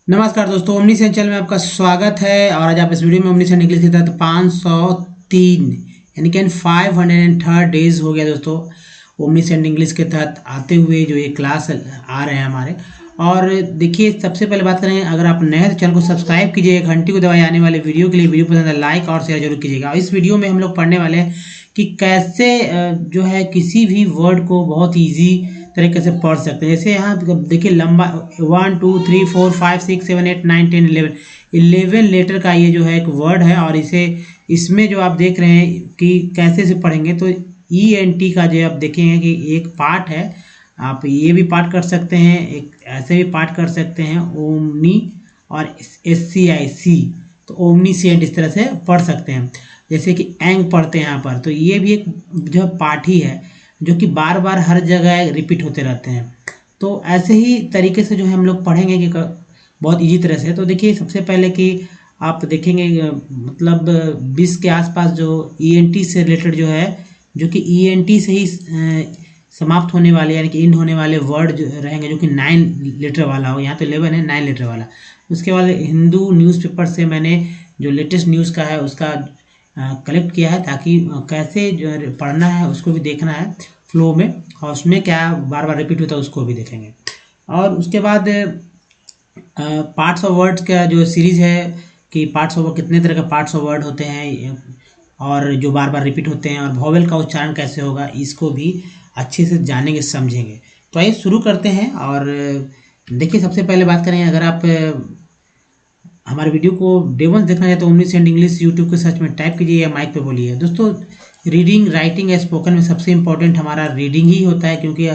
नमस्कार दोस्तों, omniscient channel में आपका स्वागत है। और आज आप इस वीडियो में ओमनीसेंट इंग्लिश के तहत 503 यानी कि 503 डेज हो गया दोस्तों ओमनीसेंट इंग्लिश के तहत आते हुए जो ये क्लास आ रहे हैं हमारे। और देखिए, सबसे पहले बात करें, अगर आप नए हैं तो चैनल को सब्सक्राइब कीजिए, घंटी को दबाए आने वाले वीडियो के लिए। वीडियो पसंद है लाइक और शेयर जरूर कीजिएगा। इस वीडियो में हम लोग पढ़ने वाले हैं कि कैसे जो है किसी भी वर्ड को बहुत ईजी तरीके से पढ़ सकते हैं। जैसे यहाँ देखिए, लंबा 1 2 3 4 5 6 7 8 9 10 11 लेटर का ये जो है एक वर्ड है। और इसे इसमें जो आप देख रहे हैं कि कैसे से पढ़ेंगे, तो ENT का जो आप देखेंगे कि एक पार्ट है। आप ये भी पार्ट कर सकते हैं, एक ऐसे भी पार्ट कर सकते हैं, ओमनी और SCIC। तो ओमनीसेंट इस तरह से पढ़ सकते हैं। जैसे कि एंग पढ़ते हैं यहाँ पर, तो ये भी एक जो पार्ट ही है जो कि बार बार हर जगह रिपीट होते रहते हैं। तो ऐसे ही तरीके से जो है हम लोग पढ़ेंगे कि बहुत इजी तरह से। तो देखिए, सबसे पहले कि आप देखेंगे मतलब 20 के आसपास जो ENT से रिलेटेड जो है, जो कि ENT से ही समाप्त होने वाले यानी कि इंड होने वाले वर्ड जो रहेंगे, जो कि 9 लेटर वाला हो। यहाँ तो 11 है, 9 लेटर वाला। उसके बाद हिंदू न्यूज़पेपर से मैंने जो लेटेस्ट न्यूज़ का है उसका कलेक्ट किया है, ताकि कैसे जो पढ़ना है उसको भी देखना है फ्लो में, और उसमें क्या बार बार रिपीट होता है उसको भी देखेंगे। और उसके बाद पार्ट्स ऑफ वर्ड्स का जो सीरीज़ है कि पार्ट्स ऑफ कितने तरह के पार्ट्स ऑफ वर्ड होते हैं और जो बार बार रिपीट होते हैं, और वॉवेल का उच्चारण कैसे होगा, इसको भी अच्छे से जानेंगे समझेंगे। तो आइए शुरू करते हैं। और देखिए, सबसे पहले बात करें, अगर आप हमारे वीडियो को डे वन देखना चाहते हो ओमनीसेंट इंग्लिश यूट्यूब के सर्च में टाइप कीजिए या माइक पे बोलिए। दोस्तों, रीडिंग, राइटिंग या स्पोकन में सबसे इम्पोर्टेंट हमारा रीडिंग ही होता है, क्योंकि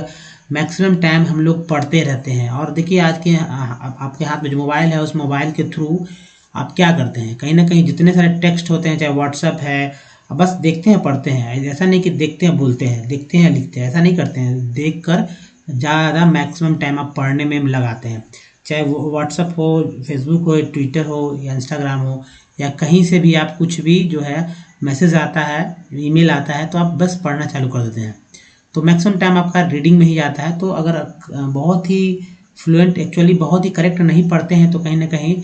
मैक्सिमम टाइम हम लोग पढ़ते रहते हैं। और देखिए, आज के आपके हाथ में जो मोबाइल है, उस मोबाइल के थ्रू आप क्या करते हैं, कहीं ना कहीं जितने सारे टेक्स्ट होते हैं, चाहे व्हाट्सअप है, बस देखते हैं पढ़ते हैं। ऐसा नहीं कि देखते हैं बोलते हैं, देखते हैं लिखते हैं, ऐसा नहीं करते हैं। देख कर ज़्यादा मैक्सिमम टाइम आप पढ़ने में लगाते हैं, चाहे वो व्हाट्सअप हो, फेसबुक हो, ट्विटर हो या इंस्टाग्राम हो, या कहीं से भी आप कुछ भी जो है मैसेज आता है, ईमेल आता है, तो आप बस पढ़ना चालू कर देते हैं। तो मैक्सिमम टाइम आपका रीडिंग में ही जाता है। तो अगर बहुत ही फ्लुएंट, एक्चुअली बहुत ही करेक्ट नहीं पढ़ते हैं, तो कहीं ना कहीं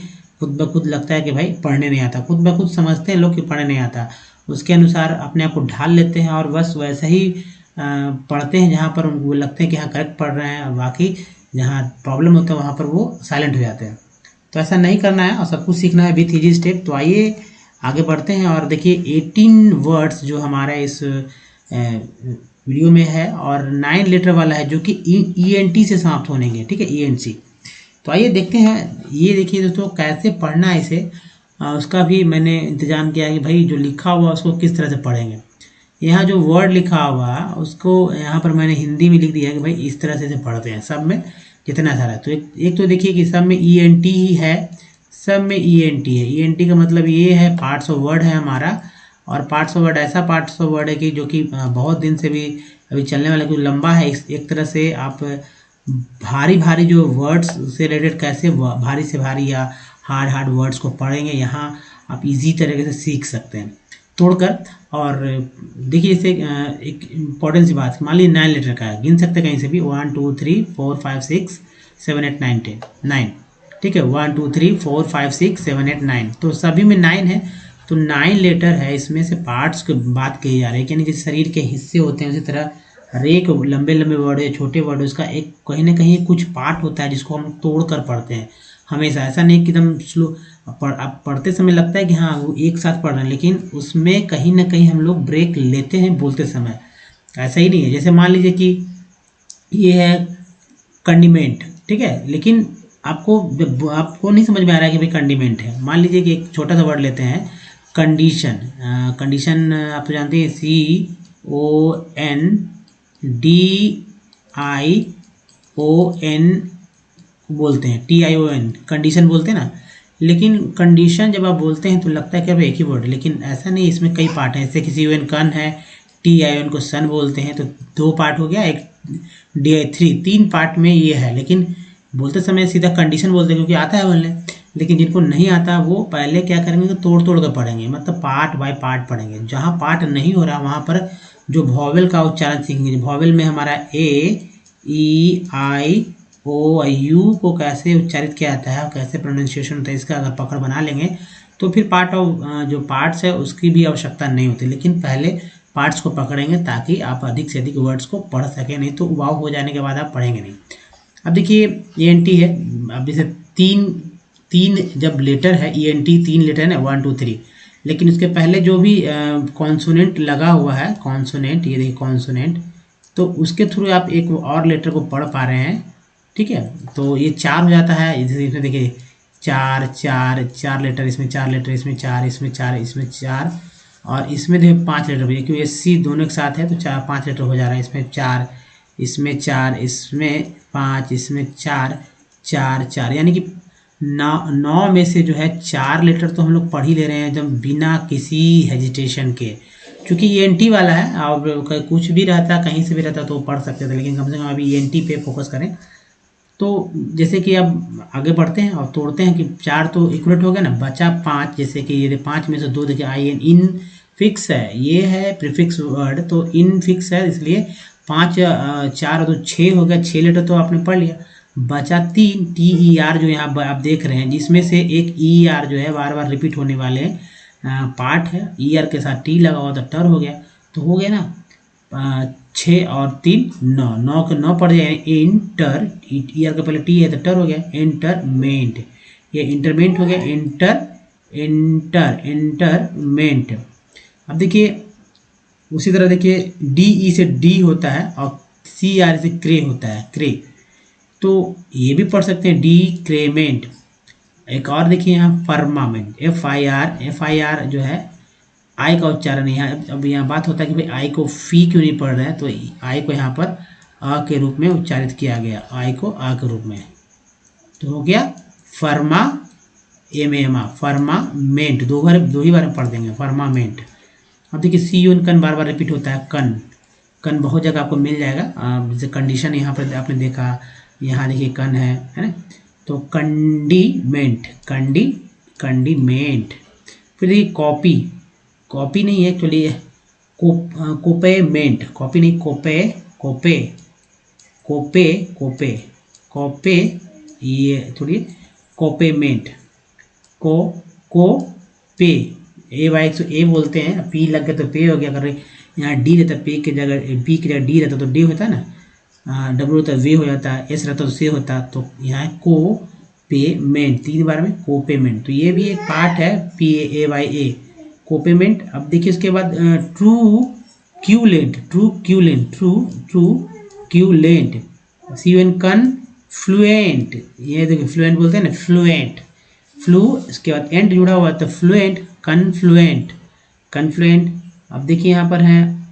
खुद ब खुद लगता है कि भाई पढ़ने नहीं आता। खुद ब खुद समझते हैं लोग कि पढ़ने नहीं आता, उसके अनुसार अपने आप को ढाल लेते हैं और बस वैसे ही पढ़ते हैं जहाँ पर उनको लगते हैं कि हाँ करेक्ट पढ़ रहे हैं, और बाकी जहाँ प्रॉब्लम होता है वहाँ पर वो साइलेंट हो जाते हैं। तो ऐसा नहीं करना है और सब कुछ सीखना है विथ ईजी स्टेप। तो आइए आगे बढ़ते हैं। और देखिए, 18 वर्ड्स जो हमारे इस वीडियो में है, और 9 लेटर वाला है जो कि ENT से समाप्त होनेंगे, ठीक है, ENC। तो आइए देखते हैं। ये देखिए दोस्तों, कैसे पढ़ना है इसे, उसका भी मैंने इंतजाम किया है कि भाई जो लिखा हुआ उसको किस तरह से पढ़ेंगे। यहाँ जो वर्ड लिखा हुआ उसको यहाँ पर मैंने हिंदी में लिख दिया है कि भाई इस तरह से इसे पढ़ते हैं सब में, जितना सारा। तो एक तो देखिए कि सब में ENT ही है, सब में ENT है। ENT का मतलब ये है पार्ट्स ऑफ वर्ड है हमारा। और पार्ट्स ऑफ वर्ड ऐसा पार्ट्स ऑफ वर्ड है कि जो कि बहुत दिन से भी अभी चलने वाला, क्योंकि लंबा है। एक तरह से आप भारी भारी जो वर्ड्स से रिलेटेड कैसे भारी से भारी या हार्ड हार्ड वर्ड्स को पढ़ेंगे, यहाँ आप इजी तरीके से सीख सकते हैं तोड़कर। और देखिए, इसे एक इम्पॉर्टेंट सी बात, मान लीजिए 9 लेटर का है, गिन सकते हैं कहीं से भी, 1 2 3 4 5 6 7 8 9 10 9, ठीक है, 1 2 3 4 5 6 7 8 9, तो सभी में 9 है। तो 9 लेटर है, इसमें से पार्ट्स की बात कही जा रही है, यानी जैसे शरीर के हिस्से होते हैं उसी तरह हर एक लंबे लंबे वर्ड है, छोटे वर्ड है, उसका एक कहीं ना कहीं कुछ पार्ट होता है जिसको हम तोड़ कर पढ़ते हैं हमेशा। ऐसा नहीं कि एकदम स्लो आप पढ़ते समय लगता है कि हाँ वो एक साथ पढ़ रहे हैं, लेकिन उसमें कहीं ना कहीं हम लोग ब्रेक लेते हैं बोलते समय। ऐसा ही नहीं है, जैसे मान लीजिए कि ये है कंडीमेंट, ठीक है, लेकिन आपको नहीं समझ में आ रहा है कि भाई कंडीमेंट है। मान लीजिए कि एक छोटा सा वर्ड लेते हैं, कंडीशन। कंडीशन आप तो जानते हैं, CONDION बोलते हैं, TION, कंडीशन बोलते हैं ना। लेकिन कंडीशन जब आप बोलते हैं तो लगता है कि भाई एक ही वर्ड, लेकिन ऐसा नहीं, इसमें कई पार्ट हैं। जैसे किसी UN कन है, TION को सन बोलते हैं, तो 2 पार्ट हो गया, एक DI3, 3 पार्ट में ये है। लेकिन बोलते समय सीधा कंडीशन बोलते हैं क्योंकि आता है बोलने, लेकिन जिनको नहीं आता वो पहले क्या करेंगे कि तोड़ तोड़ कर पढ़ेंगे, मतलब पार्ट बाय पार्ट पढ़ेंगे। जहाँ पार्ट नहीं हो रहा वहाँ पर जो वॉवेल का उच्चारण सीखेंगे। वॉवेल में हमारा A, E, I, O U को कैसे उच्चारित किया जाता है और कैसे प्रोनाउंसिएशन होता है, इसका अगर पकड़ बना लेंगे तो फिर पार्ट ऑफ जो पार्ट्स है उसकी भी आवश्यकता नहीं होती, लेकिन पहले पार्ट्स को पकड़ेंगे ताकि आप अधिक से अधिक वर्ड्स को पढ़ सकें, नहीं तो वाव हो जाने के बाद आप पढ़ेंगे नहीं। अब देखिए ENT है, अब जैसे तीन तीन जब लेटर है ENT 3 लेटर है ना 1 2 3, लेकिन उसके पहले जो भी कॉन्सोनेंट लगा हुआ है, कॉन्सोनेंट, ये देखिए कॉन्सोनेंट, तो उसके थ्रू आप एक और लेटर को पढ़ पा रहे हैं, ठीक है। तो ये 4 हो जाता है, इसमें देखिए 4 4 4 लेटर, इसमें 4 लेटर, इसमें 4, इसमें 4, इसमें 4, और इसमें देखिए 5 लेटर भैया, क्योंकि SC दोनों के साथ है तो 4 5 लेटर हो जा रहा है। इसमें 4, इसमें 4, इसमें 5, इसमें 4 4 4, यानी कि 9 में से जो है 4 लेटर तो हम लोग पढ़ ही ले रहे हैं एकदम बिना किसी हेजिटेशन के, क्योंकि ENT वाला है। और कुछ भी रहता, कहीं से भी रहता तो पढ़ सकते थे, लेकिन कम से कम अभी ENT पे फोकस करें। तो जैसे कि अब आगे बढ़ते हैं और तोड़ते हैं कि 4 तो इक्वलेट हो गया ना, बचा 5। जैसे कि ये 5 में से 2 देखिए IN, इन फिक्स है, ये है प्रीफिक्स वर्ड, तो इन फिक्स है, इसलिए 5 4 तो 6 हो गया, 6 लेटर तो आपने पढ़ लिया। बचा 3 TER जो यहाँ आप देख रहे हैं, जिसमें से एक ER जो है बार बार रिपीट होने वाले पार्ट है, ER के साथ T लगा हुआ तो टर हो गया, तो हो गया ना 6 और 3 9, 9 के 9 पड़ जाए इंटर, ER के पहले T है तो टर हो गया, इंटरमेंट, ये इंटरमेंट हो गया, इंटरमेंट। अब देखिए उसी तरह देखिए DE से D होता है और CR से क्रे होता है, क्रे, तो ये भी पढ़ सकते हैं डिक्रेमेंट। एक और देखिए यहाँ फर्मामेंट, FIR जो है आई का उच्चारण यहाँ, अब यहाँ बात होता है कि भाई आई को फी क्यों नहीं पढ़ रहे हैं, तो आई को यहाँ पर अ के रूप में उच्चारित किया गया, आई को आ के रूप में, तो हो गया फर्मा एमा, फर्मामेंट, दो ही बार में पढ़ देंगे फर्मामेंट। अब देखिए CUN कन बार बार रिपीट होता है, कन, कन बहुत जगह आपको मिल जाएगा, जैसे कंडीशन यहाँ पर आपने देखा, यहाँ देखिए कन है ना, तो कंडीमेंट, कंडीमेंट। फिर देखिए कॉपी, कॉपी नहीं है एक्चुअली, कोपेमेंट, कॉपी नहीं, कोपे कोपे कोपे कोपे कोपे, ये थोड़ी कोपेमेंट, को पे, ए बोलते हैं, पी लग गया तो पे हो गया, अगर यहाँ डी रहता पे की जगह, पी की जगह डी रहता तो डी होता है ना, डब्ल्यू रहता वे हो जाता, एस रहता तो से होता, तो यहाँ को पेमेंट 3 बार में कोपेमेंट, तो ये भी एक पार्ट है PAYA, कोपेमेंट। अब देखिए उसके बाद ट्रू क्यूलेंट, CUN कन फ्लुएंट, ये देखिए फ्लुएंट बोलते हैं ना, फ्लुएंट, इसके बाद एंड जुड़ा हुआ है तो फ्लुएंट, कन्फ्लुएंट, कन्फ्लुएंट। अब देखिए यहाँ पर है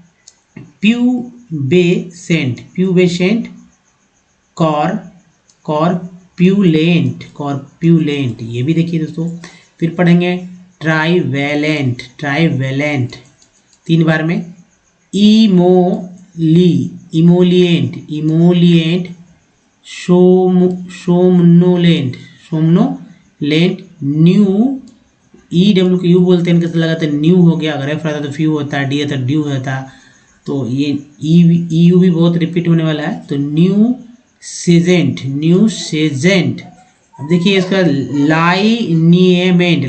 प्यूबेसेंट, कॉर्प्यूलेंट, ये भी देखिए दोस्तों। फिर पढ़ेंगे ट्राइवेलेंट, 3 बार में, इमोलिएंट, सोमनोलेंट, न्यू, EW को यू बोलते हैं, कैसे लगाते हैं, न्यू हो गया, अगर एफ रहता तो फ्यू होता, डी रहता ड्यू होता, तो ये EU भी बहुत रिपीट होने वाला है, तो न्यू सेजेंट। अब देखिए इसका लाइनिएमेंट,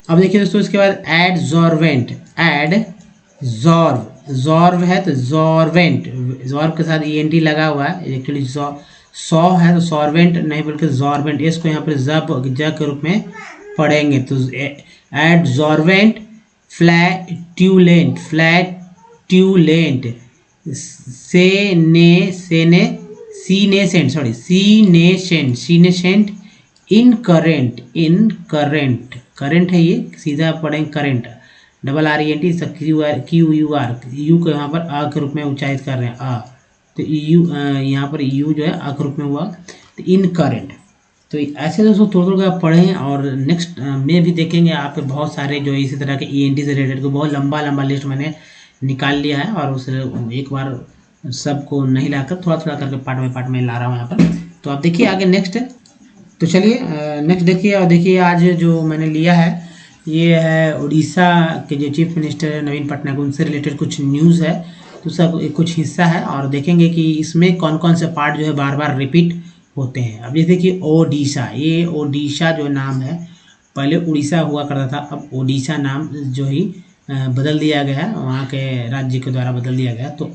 अब देखिए दोस्तों इसके बाद एडजॉर्वेंट, जॉर्व है तो जॉर्वेंट, जॉर्व के साथ ENT लगा हुआ है, एक्चुअली सॉ है तो सॉर्वेंट नहीं बल्कि जॉर्वेंट, इसको यहाँ पर ज के रूप में पढ़ेंगे, तो एडजॉर्वेंट, फ्लैट्यूलेंट, सीनेसेंट, इनकरेंट, करंट है, ये सीधा पढ़ेंगे करंट, RENT, QUR, यू को यहाँ पर अ के रूप में उच्चारित कर रहे हैं, अ, तो यहाँ पर यू जो है अ के रूप में हुआ, तो इनकरेंट। तो ऐसे दोस्तों थोड़ा थोड़ा आप पढ़ें, और नेक्स्ट में भी देखेंगे आप बहुत सारे जो इसी तरह के ENT से रिलेटेड को बहुत लंबा लिस्ट मैंने निकाल लिया है, और उस एक बार सबको नहीं लाकर थोड़ा थोड़ा करके पार्ट में ला रहा हूँ यहाँ पर। तो आप देखिए आगे नेक्स्ट, तो चलिए नेक्स्ट देखिए, और देखिए आज जो मैंने लिया है ये है उड़ीसा के जो चीफ मिनिस्टर है नवीन पटनायक, उनसे रिलेटेड कुछ न्यूज़ है, तो सब कुछ हिस्सा है और देखेंगे कि इसमें कौन कौन से पार्ट जो है बार बार रिपीट होते हैं। अब जैसे कि ओडिशा, ये ओडिशा जो नाम है पहले उड़ीसा हुआ करता था, अब ओडिशा नाम जो ही बदल दिया गया, वहाँ के राज्य के द्वारा बदल दिया गया, तो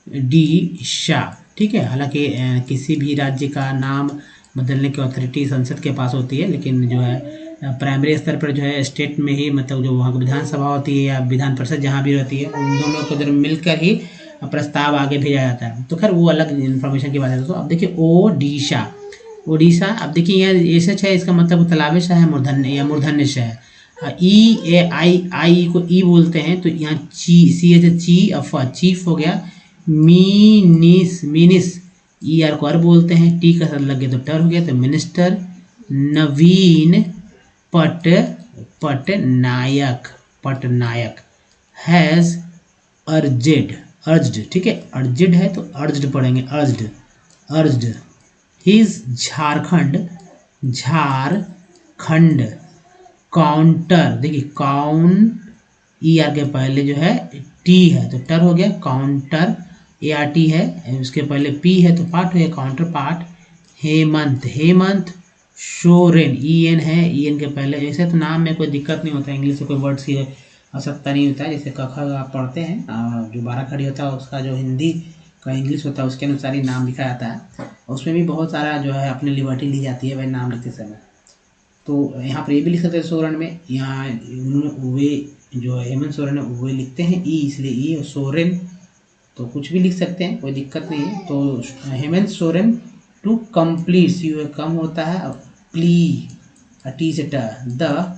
ओडिशा, ठीक है। हालांकि किसी भी राज्य का नाम बदलने की अथॉरिटी संसद के पास होती है, लेकिन जो है प्राइमरी स्तर पर जो है स्टेट में ही, मतलब जो वहाँ की विधानसभा होती है या विधान परिषद जहाँ भी रहती है, उन दोनों को जब मिलकर ही प्रस्ताव आगे भेजा जाता है। तो खैर वो अलग इन्फॉर्मेशन की बात है। तो अब देखिए ओडिशा, ओडिशा, अब देखिए यहाँ एसएच है, इसका मतलब तलाबिश है, मूर्धन्य या मूर्धन्य है। ई ए आई को ई बोलते हैं, तो यहाँ ची सी एच ची अफा चीफ हो गया। मीनिस मीनिस ई आर को अर बोलते हैं, टी का साथ लग गया तो टर हो गया, तो minister. Naveen Patnaik, Patnaik has urged, ठीक है, अर्ज्ड है तो अर्ज्ड पढ़ेंगे, अर्ज्ड हिज झारखंड काउंटर, देखिए ई आर के पहले जो है टी है तो टर हो गया, काउंटर ए आर टी है, उसके पहले पी है तो पार्ट हो गया, counter part. Hemant Soren, E N है, ई एन के पहले, ऐसे तो नाम में कोई दिक्कत नहीं होता, इंग्लिश से कोई वर्ड्स की आवश्यकता नहीं होता है। जैसे क ख आप पढ़ते हैं, जो 12 खड़ी होता है उसका जो हिंदी का इंग्लिश होता है उसके अनुसार ही नाम लिखा जाता है, उसमें भी बहुत सारा जो है अपनी लिबर्टी ली जाती है भाई नाम लिखते समय। तो यहाँ पर ये भी लिख सकते हैं सोरेन में, यहाँ वे जो है हेमंत सोरेन है वे लिखते हैं ई, इसलिए ई, और सोरेन तो कुछ भी लिख सकते हैं, कोई दिक्कत नहीं है। तो Hemant Soren to complete, U कम होता है, प्ली टी से the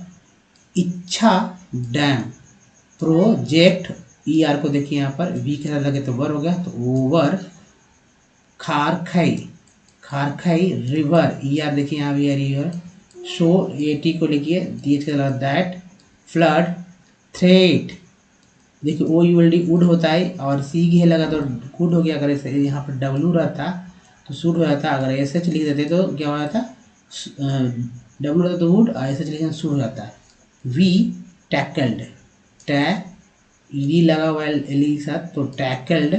Ichha dam project, E R को देखिए यहाँ पर वी के साथ लगे तो वर हो गया, तो ओवर खारखई रिवर, ई आर देखिए यहाँ भी रिवर, शो ए टी को लिखिए, दैट फ्लड थ्रेट, देखिए ओ यू एल डी वुड होता है, और सी घे लगा तो गुड हो गया, अगर ऐसे यहाँ पर डब्लू रहता तो सूट हो जाता, अगर एस एच लिख देते तो क्या हो जाता, डब्लू रहता तो वुड, एस एच लिखना सूट हो जाता है। वी टैकल्ड, ई डी लगा हुआ है एल के साथ, तो tackled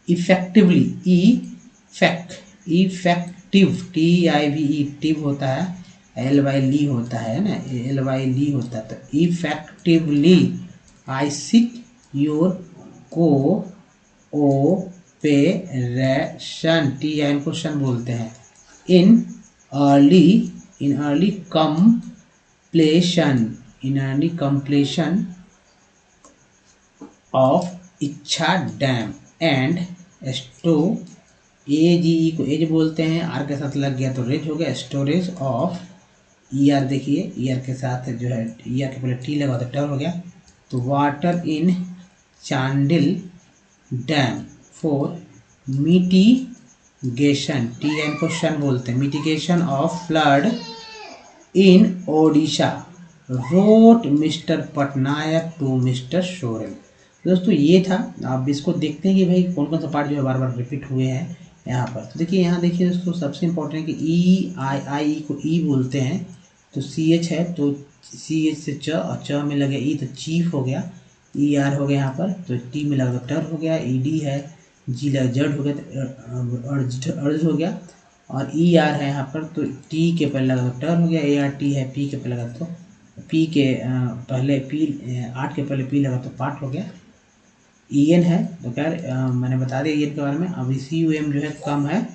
effectively, effective T I V E tive होता है, एल वाई ली होता है ना, एल वाई ली होता है, तो effectively I seek your cooperation, T I को शन बोलते हैं, इन अर्ली कंप्लीशन ऑफ इच्छा डैम एंड स्टो, ए जी ई को एज बोलते हैं, आर के साथ लग गया तो रेज हो गया, स्टोरेज ऑफ, ई आर देखिए ई आर के साथ जो है ई आर के पहले टी लगा तो टर हो गया, तो water in Chandil dam for mitigation, T N को शन बोलते हैं, mitigation of flood in Odisha, wrote mister Patnaik to mister Soren. दोस्तों ये था, आप इसको देखते हैं कि भाई कौन कौन सा पार्ट जो है बार बार रिपीट हुए हैं यहाँ पर। तो देखिए यहाँ देखिए दोस्तों, सबसे इम्पोर्टेंट है कि ई आई को ई बोलते हैं, तो सी एच है तो सी एच से च, और च में लगे ई तो चीफ हो गया, ई आर हो गया यहाँ पर, तो टी में लगा तो टर हो गया, ई डी है, जी लगा जड हो गया तो अर्ज हो गया, और ई आर है यहाँ पर, तो टी के पहले लगा तो टर हो गया, ए आर टी है, पी के पहले लगा तो पी के पहले पी, 8 के पहले पी लगा तो पार्ट हो गया, ई एन है तो खैर मैंने बता दिया ई एन के बारे में। अभी सी यू एम जो है कम है,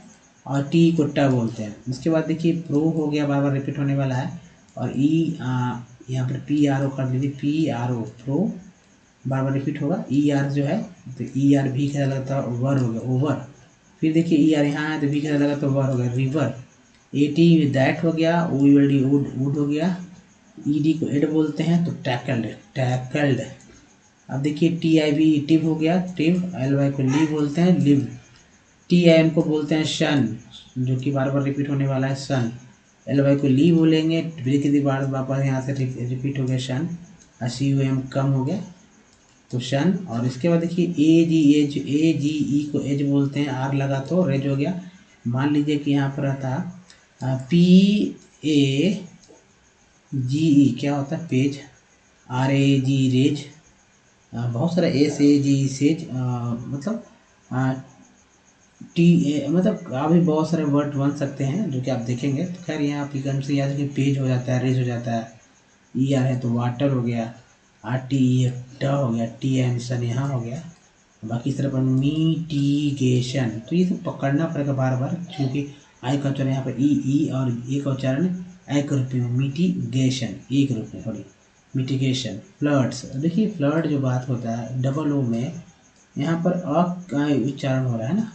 और टी को ट बोलते हैं। उसके बाद देखिए प्रो हो गया, बार बार रिपीट होने वाला है, और ई यहाँ पर पी आर ओ कर दीजिए, पी आर ओ प्रो बार बार रिपीट होगा। ई आर जो है तो ई आर भी क्या लगता है वर हो गया, ओवर, फिर देखिए ई आर यहाँ है तो भी क्या लगा तो वर हो गया, रिवर, ए टी दैट हो गया, ओ यू एल डी वुड हो गया, ई डी को एड बोलते हैं तो टैकल्ड। अब देखिए टी आई वी टिव हो गया, टिव, एल वाई को ली बोलते हैं, लिव, टी आई एन को बोलते हैं शन, जो कि बार बार रिपीट होने वाला है सन, एल वाई को ली बोलेंगे, कितनी बार वापस यहाँ से रिपीट हो गया शन, सी यू एम कम हो गया तो शन। और इसके बाद देखिए ए जी ई को एज बोलते हैं, आर लगा तो रेज हो गया। मान लीजिए कि यहाँ पर रहता पी ए जी ई क्या होता है page, R A G rage, बहुत सारा एस ए जी सेज मतलब टी ए मतलब काफ़ी बहुत सारे वर्ड बन सकते हैं जो कि आप देखेंगे। तो खैर यहाँ आप एकदम से याद रखिए, पेज हो जाता है, रेज हो जाता है, ई आर है तो वाटर हो गया, आर टी ई ट हो गया, टी एम सन यहाँ हो गया। बाकी इस तरह पर मीटिगेशन, तो ये सब पकड़ना पड़ेगा बार बार, क्योंकि आई का उच्चारण यहाँ पर ई और ए का उच्चारण आई के रूप में, मीटिगेशन एक रूप में, सॉरी मिटिगेशन। फ्लड्स, देखिए फ्लड जो बात होता है डबल ओ में, यहाँ पर अ का उच्चारण हो रहा है ना,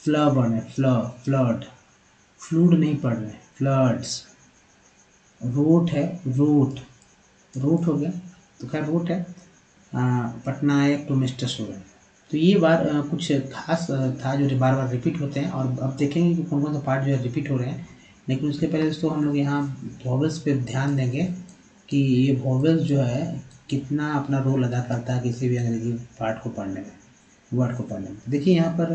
फ्ल पढ़ रहे, फ्लड, फ्लूड नहीं पढ़ रहे, फ्लड्स। रूट है, रूट हो गया, तो खैर रूट है। पटनायक टू मिस्टर सूरज, तो ये बार कुछ खास था जो बार बार रिपीट होते हैं, और अब देखेंगे कि कौन कौन सा पार्ट जो है रिपीट हो रहे हैं। लेकिन उसके पहले दोस्तों हम लोग यहाँ वॉवेल्स पे ध्यान देंगे कि ये वॉवेल्स जो है कितना अपना रोल अदा करता है किसी भी अंग्रेजी पार्ट को पढ़ने में, वर्ड को पढ़ने में। देखिए यहाँ पर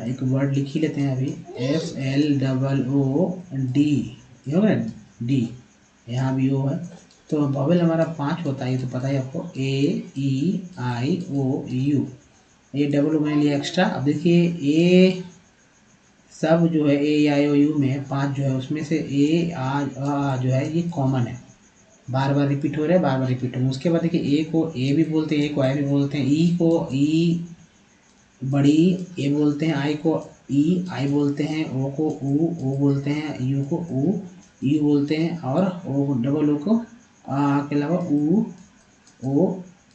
एक वर्ड लिख ही लेते हैं अभी, FLOOD, ये हो गया डी, यहाँ भी ओ है। तो वॉवेल हमारा 5 होता है, ये तो पता है आपको, AEIOU, ये डबल ओ मैंने लिया एक्स्ट्रा। अब देखिए ए सब जो है AEIOU में 5 जो है, उसमें से ए आ जो है ये कॉमन है, बार बार रिपीट हो रहा है, बार बार रिपीट हो रहा है। उसके बाद देखिए ए को ए भी बोलते हैं, ए को आई भी बोलते हैं, ई को ई बड़ी ए बोलते हैं, आई को ई आई बोलते हैं, ओ को ओ बोलते हैं, यू को यू बोलते हैं, और ओ डबल ओ को के अलावा ओ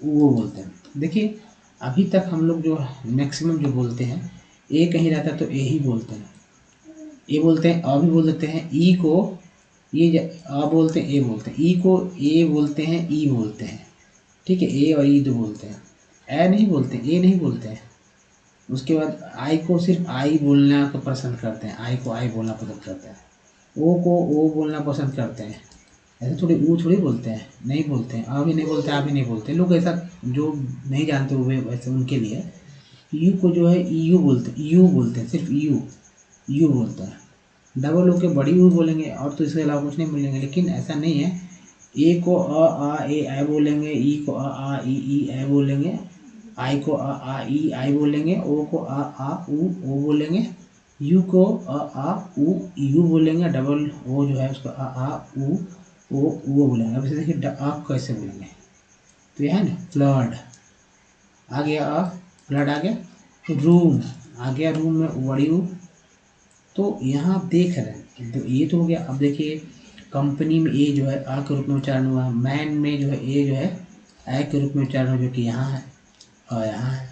बोलते हैं। देखिए अभी तक हम लोग जो मैक्सिमम जो बोलते हैं, ए कहीं रहता है तो ए ही बोलते हैं, ए बोलते हैं, अ भी बोल देते हैं, ई को ये अ बोलते हैं, ए बोलते हैं, ई को ए बोलते हैं, ई बोलते हैं, ठीक है, ए और ई दो बोलते हैं, ए नहीं बोलते, ए नहीं बोलते हैं। उसके बाद आई को सिर्फ आई बोलना को पसंद करते हैं, आई को आई बोलना पसंद करते हैं, ओ को ओ बोलना पसंद करते हैं, ऐसे थोड़ी ऊ थोड़ी बोलते हैं, नहीं बोलते हैं, आ भी नहीं बोलते, आ भी नहीं बोलते लोग, ऐसा जो नहीं जानते हुए वैसे उनके लिए। यू को जो है यू बोलते हैं, यू बोलते हैं, सिर्फ यू बोलते हैं। डबल ओ के बड़ी यू बोलेंगे और तो इसके अलावा कुछ नहीं बोलेंगे, लेकिन ऐसा नहीं है। ए को आ ए आई बोलेंगे, ई को आ ई आई बोलेंगे, आई को आ ई आई बोलेंगे, ओ को आ ओ बोलेंगे, यू को आ ऊ यू बोलेंगे, डबल ओ जो है उसको आ ऊ वो बोलेंगे। अब इसे देखिए आप कैसे बोलेंगे, तो यह है ना फ्लड आ गया, फ्लड आ गया। रूम आ गया, रूम में बड़ी यू। तो यहाँ आप देख रहे हैं, तो ये तो हो गया। अब देखिए कंपनी में ए जो है आ के रूप में उच्चारण हुआ, मैन में जो है ए जो है ए के रूप में उच्चारण हुआ, जो कि यहाँ है और यहाँ है।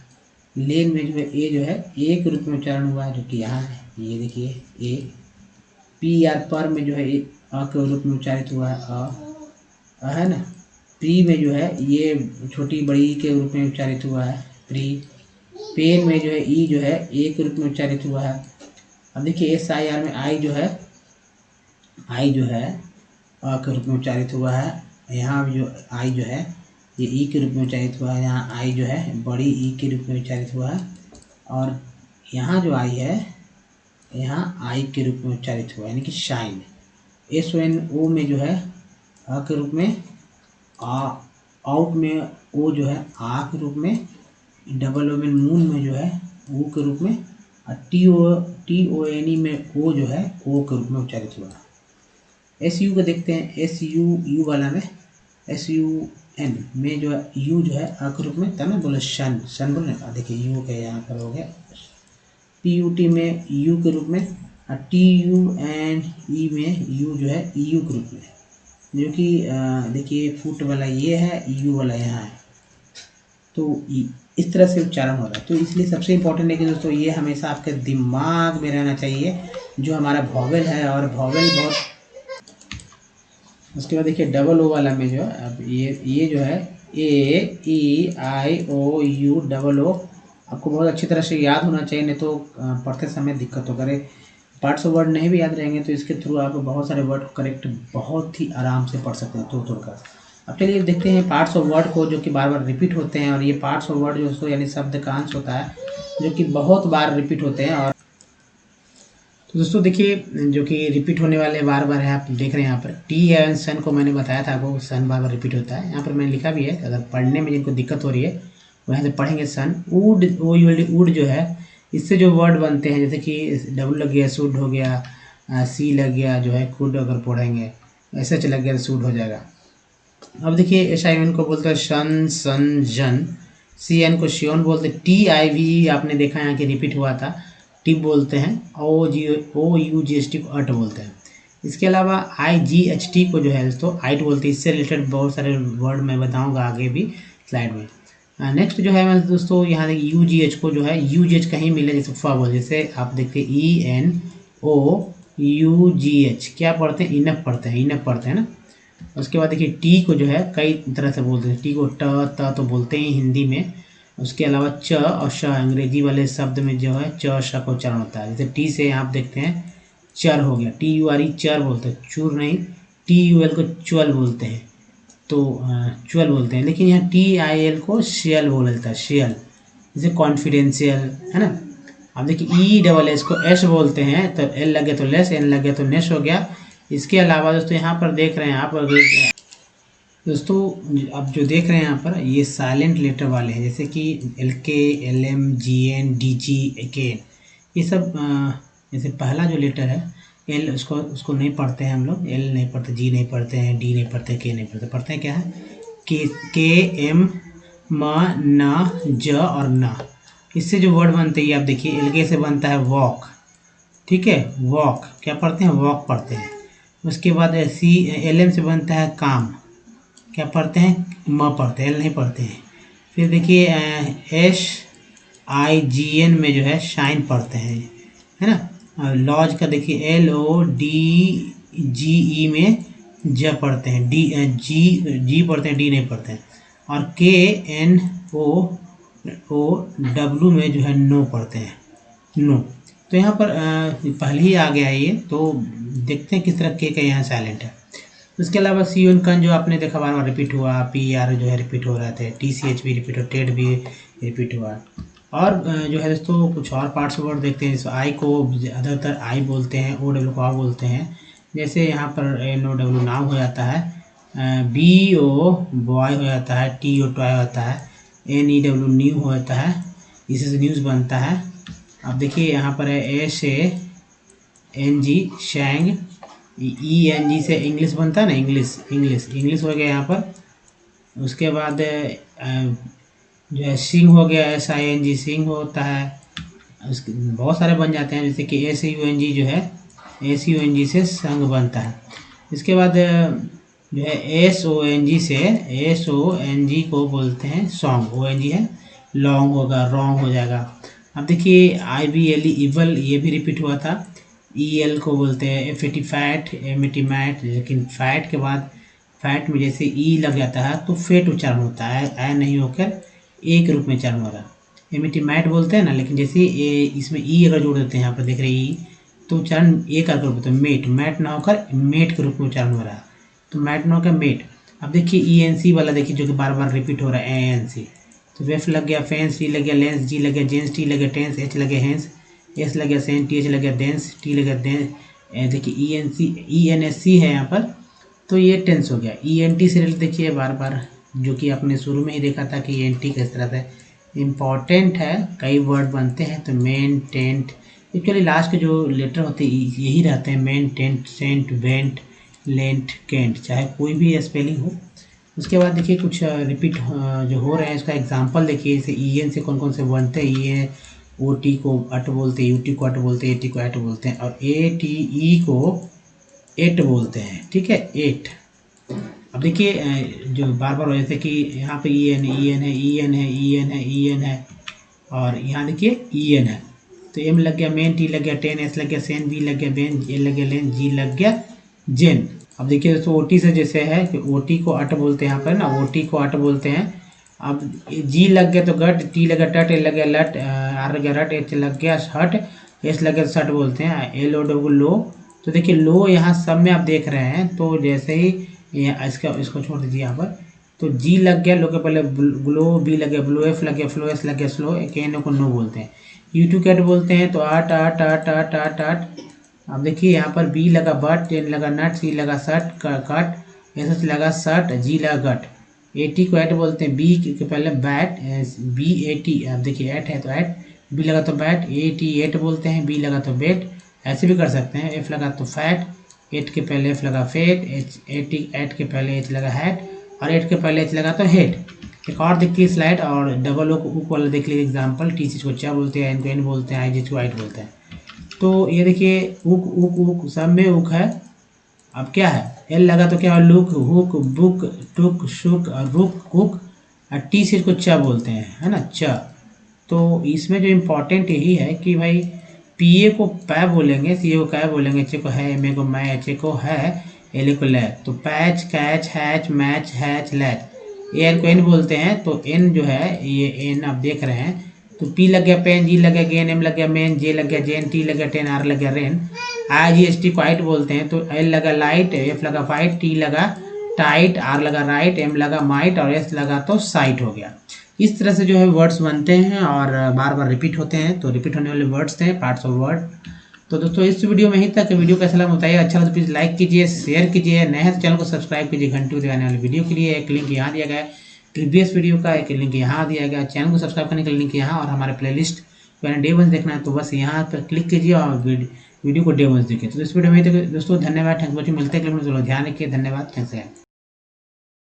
लेन में जो है ए जो है ए के रूप में उच्चारण हुआ है, जो कि यहाँ है, ये देखिए ए। पी आर पर में जो है अ के रूप में उच्चारित हुआ है, है ना। प्री में जो है ये छोटी बड़ी के रूप में उच्चारित हुआ है, प्री। पेन में जो है ई जो है ए के रूप में उच्चारित हुआ है। अब देखिए SIR में आई जो है अ के रूप में उच्चारित हुआ है, यहाँ भी जो आई जो है ये ई के रूप में उच्चारित हुआ है, यहाँ आई जो है बड़ी ई के रूप में उच्चारित हुआ है, और यहाँ जो आई है यहाँ आई के रूप में उच्चारित हुआ है, यानी कि शाइन। SONO में जो है अ के रूप में, आउट में ओ जो है आ के रूप में, डबल ओ में मून में जो है ओ के रूप में, और TONE में ओ जो है ओ के रूप में उच्चारित हुआ। SU को देखते हैं, SU वाला में SUN में जो है यू जो है आ के रूप में, तब ना बोले शन बोले, देखिए यू के यहाँ पर हो गया। PUT में यू के रूप में, और TUNE में यू जो है EU के रूप में, जो कि देखिए फुट वाला ये है, यू वाला यहाँ है, तो इस तरह से उच्चारण हो रहा है। तो इसलिए सबसे इम्पोर्टेंट है कि दोस्तों ये हमेशा आपके दिमाग में रहना चाहिए जो हमारा वॉवेल है, और वॉवेल बहुत। उसके बाद देखिए डबल ओ वाला में जो है, अब ये जो है AEIOU डबल ओ, आपको बहुत अच्छी तरह से याद होना चाहिए, नहीं तो पढ़ते समय दिक्कत होगा। अरे पार्ट्स ऑफ वर्ड नहीं भी याद रहेंगे तो इसके थ्रू आप बहुत सारे वर्ड को करेक्ट बहुत ही आराम से पढ़ सकते हैं तोड़ कर। अब चलिए देखते हैं पार्ट्स ऑफ वर्ड को जो कि बार बार रिपीट होते हैं, और ये पार्ट्स ऑफ वर्ड जो यानी शब्द का अंश होता है जो कि बहुत बार रिपीट होते हैं। और तो दोस्तों देखिए जो कि रिपीट होने वाले बार बार है, आप देख रहे हैं यहाँ पर टी एवं सन को मैंने बताया था आपको, सन बार बार रिपीट होता है। यहाँ पर मैंने लिखा भी है, अगर पढ़ने में जिनको दिक्कत हो रही है वो यहाँ से पढ़ेंगे सन। वुड, वो वुड जो है, इससे जो वर्ड बनते हैं जैसे कि डब्ल्यू लग गया शुड हो गया, सी लग गया जो है कुड, अगर पढ़ेंगे ऐसे लग गया तो शुड हो जाएगा। अब देखिए एस आई एन को बोलते हैं शन, सन, जन। सी एन को शियोन बोलते हैं। टी आई वी आपने देखा यहाँ कि रिपीट हुआ था, टिप बोलते हैं। ओ यू जी एस टी को अट बोलते हैं। इसके अलावा आई जी एच टी को जो है तो आइट बोलते हैं। इससे रिलेटेड बहुत सारे वर्ड मैं बताऊंगा आगे भी स्लाइड में। नेक्स्ट जो है मैं दोस्तों यहाँ देखिए यू जी एच को जो है, यू जी एच कहीं मिले जैसे फा बोल, जैसे आप देखते हैं E N O U G H, क्या पढ़ते हैं, इनफ पढ़ते हैं, इनफ पढ़ते हैं ना। उसके बाद देखिए टी को जो है कई तरह से बोलते हैं। टी को ट त तो बोलते हैं हिंदी में। उसके अलावा च और श अंग्रेजी वाले शब्द में जो है च श का उच्चारण होता है। जैसे टी से आप देखते हैं चर हो गया, टी यू आर ई चर बोलते हैं, चूर नहीं। टी यू एल को च्वल बोलते हैं, तो च्वल बोलते हैं। लेकिन यहाँ टी आई एल को शेयल बोला जाता है, शेयल, जैसे कॉन्फिडेंशियल है ना। अब देखिए ई डबल एस को एस बोलते हैं, तो एल लग गया तो लेस, एन लग गया तो नेस हो गया। इसके अलावा दोस्तों यहाँ पर देख रहे हैं आप, दोस्तों अब जो देख रहे हैं यहाँ पर ये साइलेंट लेटर वाले हैं, जैसे कि एल के, L M, G N, D G, के एन, ये सब जैसे पहला जो लेटर है एल, उसको नहीं पढ़ते हैं हम लोग, एल नहीं पढ़ते, जी नहीं पढ़ते हैं, डी नहीं पढ़ते, के नहीं पढ़ते, पढ़ते हैं क्या है के एम, म, न, ज और न। इससे जो वर्ड बनते हैं आप देखिए, एल के से बनता है वॉक, ठीक है, वॉक क्या पढ़ते हैं, वॉक पढ़ते हैं। उसके बाद सी एल एम से बनता है काम, क्या पढ़ते हैं, म पढ़ते हैं, एल नहीं पढ़ते हैं। फिर देखिए एस आई जी एन में जो है शाइन पढ़ते हैं, है ना। लॉज का देखिए एल ओ डी जी ई में ज पढ़ते हैं, डी जी पढ़ते हैं, डी नहीं पढ़ते हैं। और के एन ओ डब्ल्यू में जो है नो पढ़ते हैं, नो। तो यहाँ पर पहले ही आ गया ये, तो देखते हैं किस तरह के यहाँ साइलेंट है। उसके अलावा सी एन कन जो आपने देखा बार बार रिपीट हुआ, पी आर जो है रिपीट हो रहे थे, टी सी एच भी रिपीट हो, टेड भी रिपीट हुआ। और जो है दोस्तों कुछ और पार्ट्स वर्ड देखते हैं, जैसे आई को ज़्यादातर आई बोलते हैं, ओ डब्ल्यू को आ बोलते हैं। जैसे यहाँ पर एन ओ डब्ल्यू नाव हो जाता है, बी ओ बॉय हो जाता है, टी ओ टॉय होता है, एन ई डब्ल्यू न्यू हो जाता है, इसी न्यूज़ बनता है। अब देखिए यहाँ पर है एस ए एन जी शैंग, ई एन जी से इंग्लिश बनता है ना, इंग्लिश हो गया यहाँ पर। उसके बाद जो है सिंग हो गया, एस आई एन जी सिंग होता है। उसके बहुत सारे बन जाते हैं, जैसे कि एस यू एन जी जो है, एस यू एन जी से संग बनता है। इसके बाद जो है एस ओ एन जी से, एस ओ एन जी को बोलते हैं सॉन्ग, ओ एन जी है, लॉन्ग होगा, रॉन्ग हो जाएगा। अब देखिए आई बी एल इवल, ये भी रिपीट हुआ था। ई एल को बोलते हैं F A T fat, M A T mat, लेकिन फैट के बाद फैट में जैसे ई लग जाता है तो फेट उच्चारण होता है, ऐ नहीं होकर एक रूप में उच्चारण हो रहा है। एम एटी मैट बोलते हैं ना, लेकिन जैसे इसमें ई अगर जोड़ देते हैं यहाँ पर देख रहे ई, तो उच्चारण एक आकर होता है, मेट, मैट ना होकर मेट के रूप में उच्चारण हो रहा है, तो मैट ना होकर मेट। अब देखिए ई एन सी वाला देखिए जो कि बार बार रिपीट हो रहा है, ए एन सी, तो वेफ लग गया फेंस, टी लग गया लेंस, जी लग गया जेंस, टी लग गया टेंस, एच लग गया हेंस, एस लग गया सेंट, टी एच लग गया डेंस, टी लग गया दें। देखिए ई एन एस सी है यहाँ पर, तो ये टेंस हो गया। ई एन टी से रिलेटेड देखिए बार बार, जो कि आपने शुरू में ही देखा था कि एन टी किस तरह से इम्पॉर्टेंट है, कई वर्ड बनते हैं। तो मेन, टेंट, एक्चुअली लास्ट के जो लेटर होते हैं यही रहते हैं, men, tent, cent, went, lent, Kent, चाहे कोई भी स्पेलिंग हो। उसके बाद देखिए कुछ रिपीट जो हो रहे हैं, इसका एग्जांपल देखिए, जैसे ई एन से कौन कौन से बनते हैं। ये ओ टी को अट बोलते हैं, यू टी को अट बोलते हैं, ए टी को एट बोलते हैं, और ए टी ई को एट बोलते हैं, ठीक है, एट। अब देखिए जो बार बार हो जैसे कि यहाँ पे ई एन है, ई एन है, ई एन है, ई एन है, ई एन है, और यहाँ देखिए ई एन है, तो एम लग गया मेन, टी लग गया टेन, एस लग गया सेन, बी लग गया बेन, ए लग गया लेन, जी लग गया जेन। अब देखिए दोस्तों ओ टी से जैसे है कि ओ टी को अट बोलते हैं यहाँ पर ना, ओ टी को अट बोलते हैं। अब जी लग गया तो गट, टी लग गया टट, ए लग गया लट, आर लग गया रट, एच लग गया हट, एस लग गया सट बोलते हैं, एल ओ डब्ल्यू लो। तो देखिए लो यहाँ सब में आप देख रहे हैं, तो जैसे ही इसको छोड़ दीजिए यहाँ पर, तो जी लग गया लो के पहले ग्लो, बी लग गया ब्लो, एफ लग गया फ्लो, एस लग गया स्लो, के एन को नो बोलते हैं। यू टू कैट बोलते हैं तो आट आट आट आट आट आट, अब देखिए यहाँ पर बी लगा बट, एन लगा नट, सी लगा शर्ट कट, एस लगा शर्ट, जी लगा गट। एटी को एट बोलते हैं, बी के पहले बैट, बी एटी। अब देखिए एट है तो एट, बी लगा तो बैट, एटी एट बोलते हैं, बी लगा तो बेट। ऐसे भी कर सकते हैं, एफ लगा तो फैट, एट के पहले एफ लगा फेट, एच एटी एट के पहले एच लगा हैट, और एट के पहले एच लगा तो हेड। एक और देखिए स्लाइड, और डबल ओक वाला देख लीजिए एग्जाम्पल। टी सी को चा बोलते हैं, एन को एन बोलते हैं, आई जी को आइट बोलते हैं। तो ये देखिए उक उक उक सब में उक है। अब क्या है, एल लगा तो क्या है, लुक, हुक, बुक, टुक, शुक और रुक, कुक। और टी से इसको च बोलते हैं, है ना, च। तो इसमें जो इम्पोर्टेंट यही है कि भाई पी ए को पै बोलेंगे, सी ए को कै बोलेंगे, एच ए को है, एम ए को मैं, एच ए को है, एल ए को लै। तो patch, catch, hatch, match, hatch, latch. A N को एन बोलते हैं, तो एन जो है ये एन आप देख रहे हैं, तो पी लग गया पेन, जी लग गया गेन, एम लग गया मेन, जे लग गया जेन, टी लग गया टेन, आर लग गया रेन। आई जी एस टी को आइट बोलते हैं, तो एल लगा लाइट, एफ लगा फाइट, टी लगा टाइट, आर लगा राइट, एम लगा माइट, और एस लगा तो साइट हो गया। इस तरह से जो है वर्ड्स बनते हैं और बार बार रिपीट होते हैं। तो रिपीट होने वाले वर्ड्स थे पार्ट्स ऑफ वर्ड। तो दोस्तों इस वीडियो में ही तक। वीडियो कैसा लगा बताइए, अच्छा लगा तो प्लीज़ लाइक कीजिए, शेयर कीजिए, नए हैं तो चैनल को सब्सक्राइब कीजिए। घंटी दिखाने वाले वीडियो के लिए एक लिंक यहाँ दिया गया है, प्रीवियस वीडियो का एक लिंक यहाँ दिया गया, चैनल को सब्सक्राइब करने के लिंक यहाँ, और हमारे प्लेलिस्ट मैंने डे 1 देखना है तो बस यहाँ पर क्लिक कीजिए और वीडियो को डे 1 देखिए। तो इस वीडियो में दोस्तों धन्यवाद, थैंक्स वॉचिंग, मिलते हैं, ध्यान रखिए, धन्यवाद, थैंक्स।